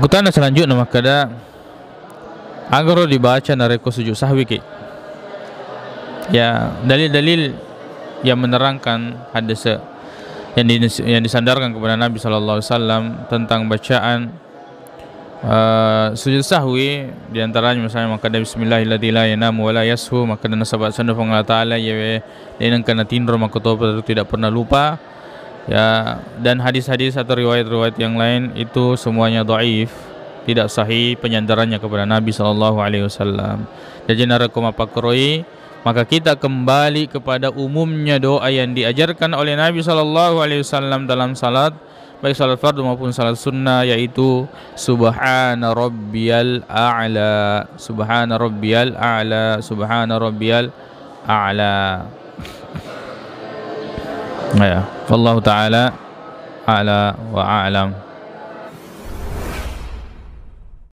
Kutana selanjutnya makada agar dibaca nareko sujud sahwi ki. Ya, dalil-dalil yang menerangkan hadis yang disandarkan kepada Nabi sallallahu alaihi wasallam tentang bacaan sujud sahwi, di antaranya misalnya maka bismillahirrahmanirrahim la yanamu wa la yashu, maka dan sahabat sanda Allah taala ya dengan kana tindro maka tidak pernah lupa. Ya, dan hadis-hadis atau riwayat-riwayat yang lain itu semuanya dhaif, tidak sahih penyandarannya kepada Nabi sallallahu alaihi wasallam. Jadi narakum apakroi, maka kita kembali kepada umumnya doa yang diajarkan oleh Nabi sallallahu alaihi wasallam dalam salat, baik salat fardu maupun salat sunnah, yaitu subhana rabbiyal a'la, subhana rabbiyal a'la, subhana rabbiyal a'la. Ya, wallahu taala a'la wa a'lam.